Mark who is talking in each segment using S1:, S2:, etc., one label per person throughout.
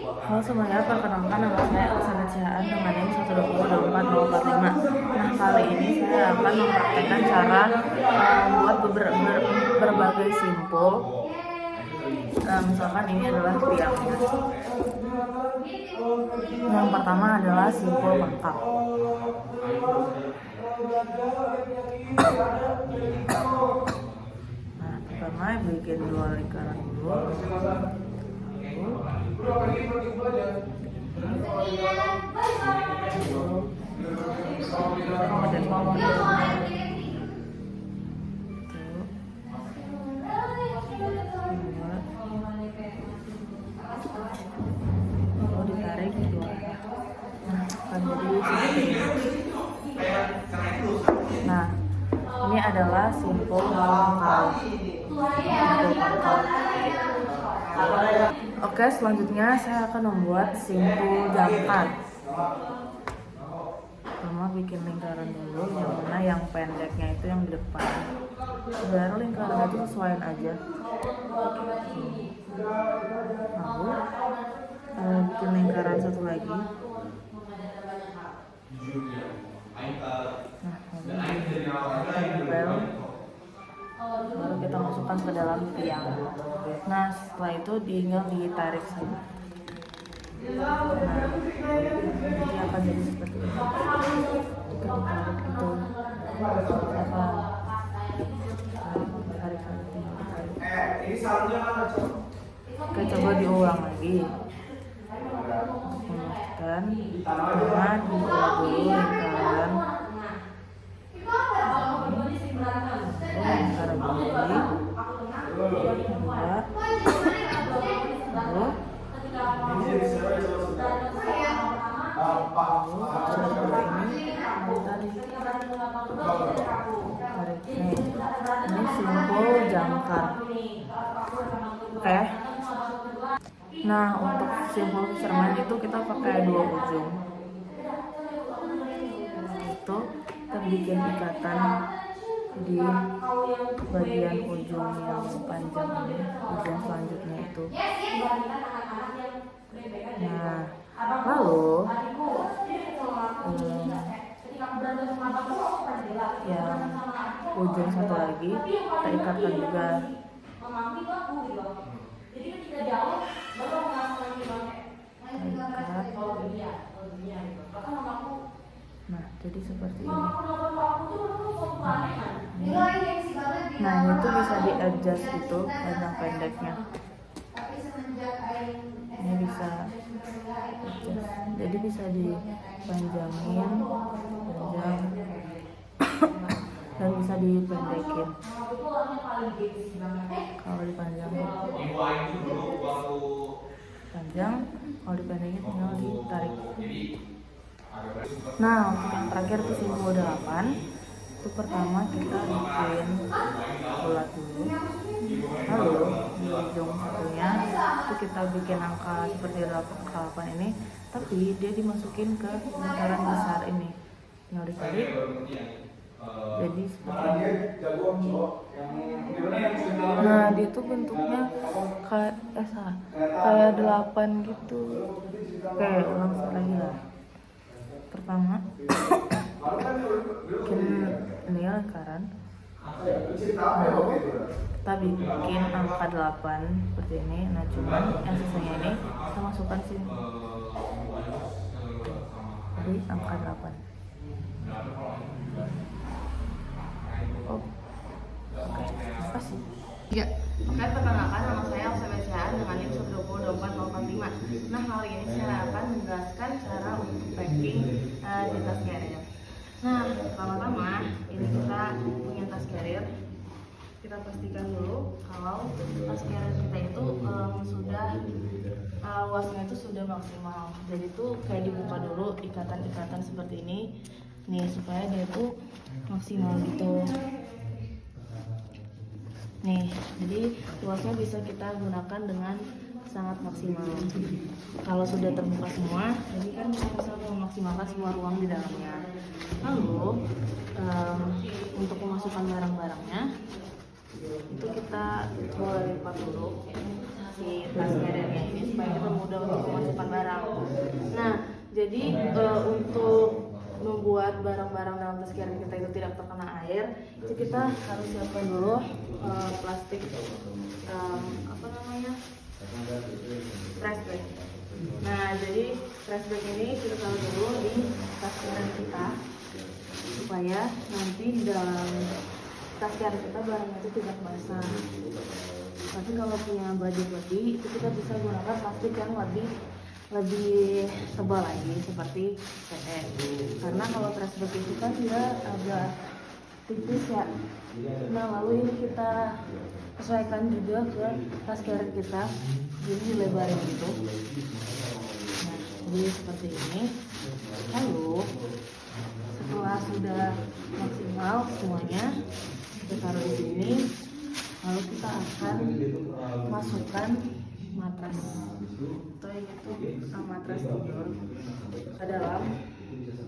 S1: Halo semuanya, perkenalkan nama saya Elizabeth Sihaan dengan NIM 1206445. Nah, kali ini saya akan mempraktekkan cara membuat berbagai simpul. Misalkan ini adalah tiangnya. Yang pertama adalah simpul pangkal. Nah, pertama bikin 2 lingkaran dulu. Ditarik dua arah. Nah, akan jadi seperti ini. Nah, ini adalah simpul pangkal. Oke, selanjutnya saya akan membuat simpul jangkar. Pertama bikin lingkaran dulu, yang mana yang pendeknya itu yang di depan. Sebenarnya lingkaran itu sesuaiin aja. Lalu bikin lingkaran satu lagi. Nah, tempel. Baru kita masukkan ke dalam tiang. Nah, setelah itu tinggal ditarik saja. Nah, nanti akan jadi seperti ini. Jika ditarik itu tarik saja. Oke, coba diulang lagi. Memastikan pertama dibuat dulu lingkaran. Lingkaran lagi. Ini simpul jangkar. Oke. Nah, untuk simpul fisherman itu kita pakai 2 ujung. Itu kita bikin ikatan di bagian ujung yang panjang ini, ujung selanjutnya itu. Nah, lalu yang ujung satu lagi kita ikatkan juga. Nah, jadi seperti ini. Nah, itu bisa di adjust itu panjang pendeknya. Ini bisa adjust. Jadi bisa dipanjangin, panjang, dan bisa dipendekin. Kalau dipanjangin panjang, kalau dipendekin tinggal ditarik. Nah, untuk yang terakhir itu simpul 8. Itu pertama kita bikin bulat dulu. Lalu di ujung satunya itu kita bikin angka seperti 8 ini, tapi dia dimasukin ke lingkaran besar ini. Tinggal ditarik. Jadi seperti ini. Nah, dia tuh bentuknya kayak 8 gitu. Oke, ulang sekali lagi lah. Pertama bikin ini lingkaran. Lalu kita bikin angka 8 seperti ini. Nah, cuman yang sisanya ini kita masukkan sini. Jadi angka 8. Oke, terima kasih.
S2: Ya, oke, perkenalkan nama saya Elizabeth Sihaan dengan NIM 1206445. Nah, kali ini saya akan menjelaskan cara untuk packing di tas carrier. Nah, pertama-tama ini kita punya tas carrier. Kita pastikan dulu kalau tas carrier kita itu sudah luasnya itu sudah maksimal. Jadi tuh kayak dibuka dulu ikatan-ikatan seperti ini nih, supaya dia itu maksimal gitu. Nih, jadi luasnya bisa kita gunakan dengan sangat maksimal. Kalau sudah terbuka semua, jadi kan kita bisa memaksimalkan semua ruang di dalamnya. Lalu untuk memasukkan barang-barangnya itu kita boleh lipat dulu si tas carriernya ini supaya kita mudah untuk memasukkan Jadi untuk membuat barang-barang dalam tas carrier kita itu tidak terkena air, itu kita harus siapkan dulu plastik apa namanya, trash bag. Nah, jadi trash bag ini kita taruh dulu di tas carrier kita supaya nanti di dalam tas carrier kita barangnya itu tidak basah. Tapi kalau punya baju body itu kita bisa gunakan plastik yang lebih tebal lagi seperti PE. Karena kalau trash bag itu kan dia agak tipis ya. Nah, lalu ini kita sesuaikan juga ke tas carrier kita, jadi dilebarin gitu. Nah, jadi seperti ini. Lalu setelah sudah maksimal semuanya, kita taruh di sini. Lalu kita akan masukkan matras atau itu matras tidur ke dalam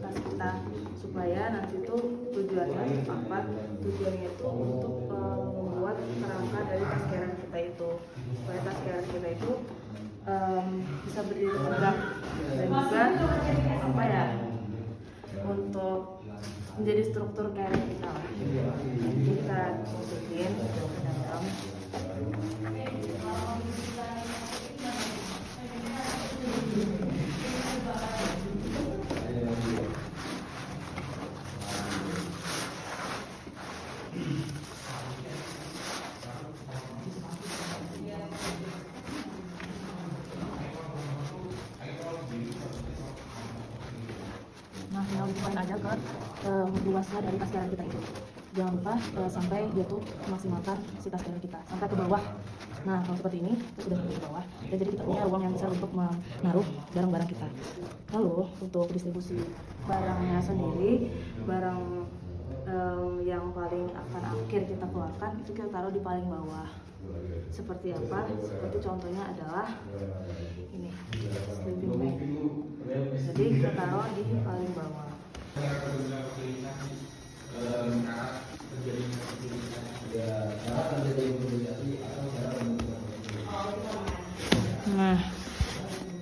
S2: tas kita, supaya nanti itu tujuannya apa? Tujuannya itu untuk membuat kerangka dari tas carrier kita itu, supaya tas carrier kita itu bisa berdiri tegak dan juga apa ya, untuk menjadi struktur carrier kita. Jadi kita masukin ke dalam. Nah, tinggal bukan aja ke luasnya dari tas carrier kita itu. Jangan lupa sampai dia tuh memaksimalkan si tas carrier kita sampai ke bawah. Nah, kalau seperti ini itu sudah ke bawah, dan jadi kita punya ruang yang besar untuk menaruh barang-barang kita. Lalu untuk distribusi barangnya sendiri, barang yang paling akan akhir kita keluarkan itu kita taruh di paling bawah. Seperti apa? Seperti contohnya adalah ini, sleeping bag. Jadi kita taruh di paling bawah. Nah,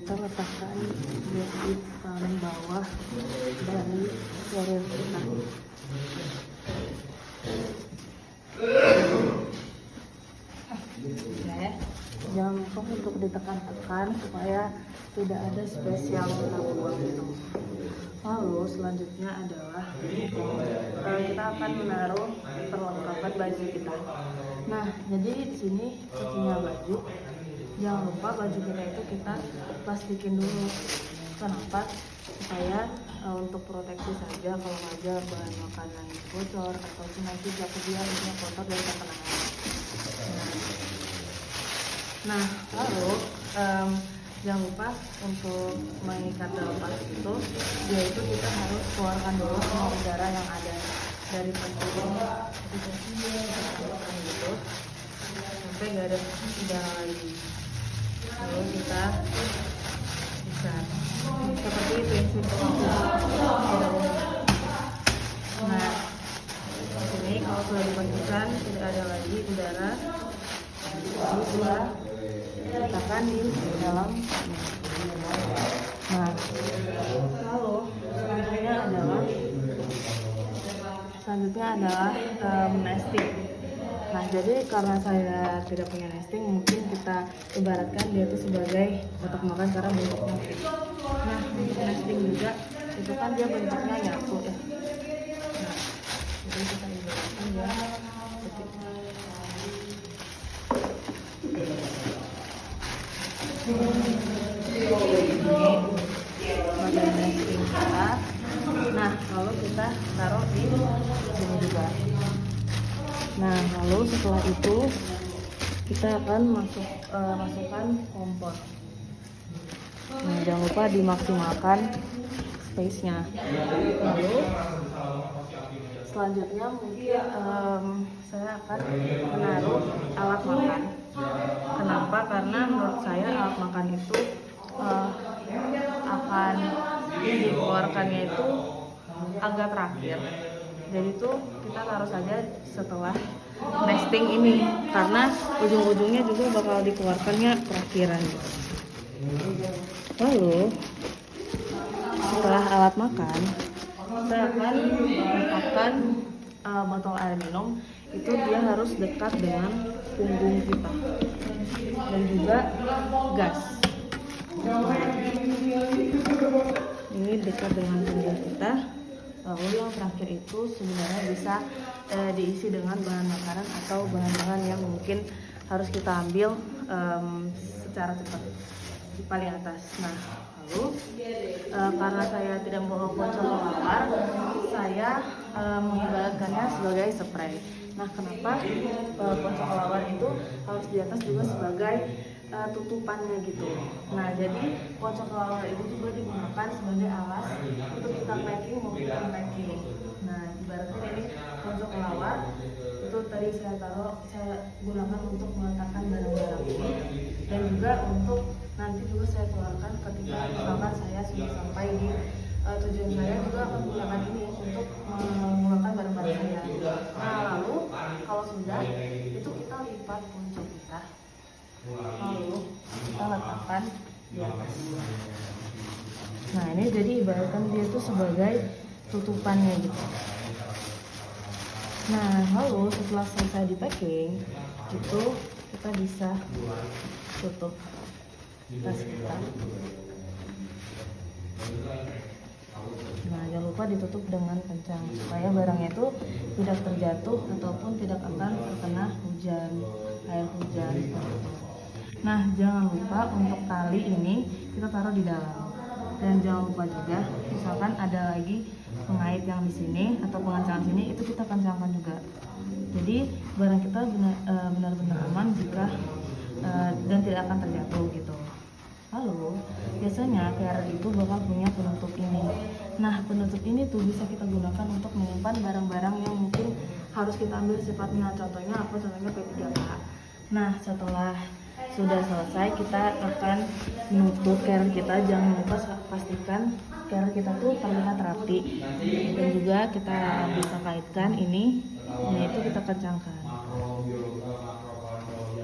S2: kita letakkan di paling bawah dari carrier kita. Jangan lupa untuk ditekan-tekan supaya tidak ada space yang terbuang gitu. Lalu selanjutnya adalah kita akan menaruh perlengkapan baju kita. Nah, jadi di sini punya baju. Jangan lupa baju kita itu kita plastikin dulu. Kenapa? Supaya untuk proteksi saja, kalau aja bahan makanan bocor atau nanti jatuh dia ini kotor dan terkena air. Nah, lalu jangan lupa untuk mengikat dalam tas itu, yaitu kita harus keluarkan dulu semua udara yang ada dari pentul gitu sampai nggak ada udara lagi. Lalu kita bisa seperti itu yang Nah, ini kalau sudah dibersihkan tidak ada lagi udara, lalu sudah letakkan di dalam. Nah, lalu selanjutnya adalah nesting. Nah, jadi karena saya tidak punya nesting, mungkin kita ibaratkan dia itu sebagai kotak makan karena bentuknya. Nah, untuk nesting juga itu kan dia bentuknya nyatu ya. Nah, jadi kita ibaratkan dia seperti bagian nesting kita. Nah, lalu kita taruh di sini juga. Nah, lalu setelah itu kita akan masukkan kompor. Nah, jangan lupa dimaksimalkan space-nya. Lalu selanjutnya mungkin saya akan menaruh alat makan. Kenapa? Karena menurut saya alat makan itu akan dikeluarkannya itu agak terakhir. Jadi itu kita taruh saja setelah nesting ini, karena ujung-ujungnya juga bakal dikeluarkannya terakhiran gitu. Lalu
S1: setelah alat makan, kita akan letakkan botol air minum. Itu dia harus dekat dengan punggung kita dan juga gas. Ini dekat dengan punggung kita. Lalu yang terakhir itu sebenarnya bisa diisi dengan bahan makanan atau bahan-bahan yang mungkin harus kita ambil secara cepat di paling atas. Nah, lalu karena saya tidak membawa ponco kelelawar, saya mengibaratkannya sebagai spray. Nah, kenapa ponco kelelawar itu harus di atas juga sebagai tutupannya gitu. Nah, jadi ponco kelelawar itu juga digunakan sebagai alas untuk kita packing maupun unpacking. Nah, ibaratnya ini ponco kelelawar itu tadi saya gunakan untuk meletakkan barang-barang ini, dan juga untuk nanti juga saya keluarkan ketika misalkan saya sudah sampai di tujuan. Saya juga akan menggunakan ini untuk mengeluarkan barang-barang saya. Nah, lalu kalau sudah itu kita lipat ponco kita, lalu kita letakkan di atas. Nah, ini jadi ibaratkan dia itu sebagai tutupannya gitu. Nah, lalu setelah selesai di packing itu kita bisa tutup tas kita. Nah, jangan lupa ditutup dengan kencang supaya barangnya itu tidak terjatuh ataupun tidak akan terkena hujan, air hujan seperti itu. Nah, jangan lupa untuk tali ini kita taruh di dalam. Dan jangan lupa juga, misalkan ada lagi pengait yang di sini atau pengencangan sini, itu kita kencangkan juga. Jadi barang kita benar-benar aman jika dan tidak akan terjatuh gitu. Lalu biasanya carrier itu bakal punya penutup ini. Nah, penutup ini tuh bisa kita gunakan untuk menyimpan barang-barang yang mungkin harus kita ambil sifatnya. Contohnya apa? Contohnya P3K. Nah, setelah sudah selesai kita akan menutup carrier kita. Jangan lupa pastikan carrier kita tuh terlihat rapi, dan juga kita bisa kaitkan ini, yaitu kita kencangkan.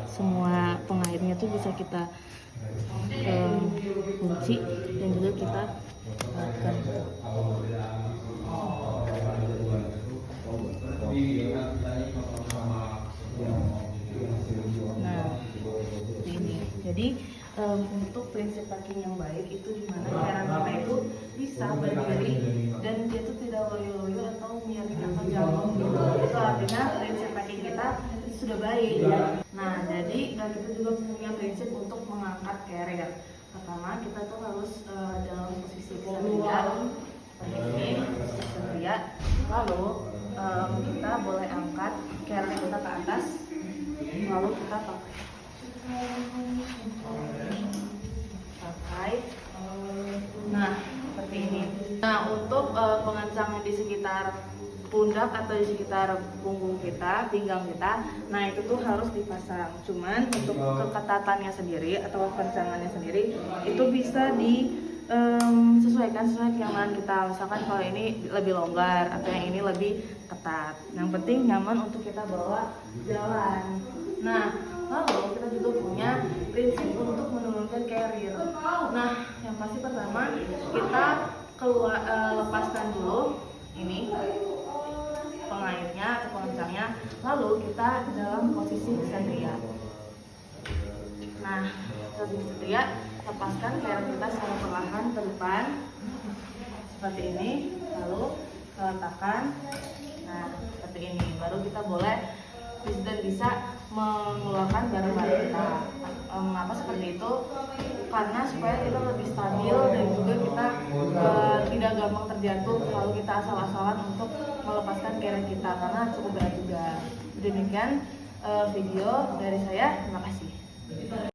S1: Semua pengaitnya tuh bisa kita kunci dan juga kita kaitkan. Nah, ini jadi untuk prinsip packing yang baik itu dimana carrier kita itu bisa berdiri dan dia itu tidak loyo-loyo atau miring atau jatuh gitu. Itu artinya prinsip packing kita itu sudah baik ya. Nah, jadi kita juga punya prinsip untuk mengangkat carrier. Pertama, kita tuh harus dalam posisi kesatria seperti ini, kesatria. Lalu kita boleh angkat carrier kita ke atas, lalu kita pakai. Nah, seperti ini. Nah, untuk pengencang di sekitar pundak atau di sekitar punggung kita, pinggang kita, nah itu tuh harus dipasang. Cuman untuk keketatannya sendiri atau kencangannya sendiri itu bisa disesuaikan sesuai kenyamanan kita. Misalkan kalau ini lebih longgar atau yang ini lebih ketat. Yang penting nyaman untuk kita bawa jalan. Nah, lalu kita juga punya prinsip untuk menurunkan carrier. Nah, yang pasti pertama kita lepaskan dulu ini pengaitnya atau pengencangnya, lalu kita dalam posisi kesatria. Nah, posisi kesatria, lepaskan carrier kita secara perlahan ke depan seperti ini, lalu letakkan. Nah, seperti ini, baru kita boleh dan bisa mengeluarkan barang-barang kita. Mengapa seperti itu? Karena supaya kita lebih stabil dan juga kita tidak gampang terjatuh kalau kita asal-asalan untuk melepaskan carrier kita, karena cukup berat juga. Demikian video dari saya, terima kasih.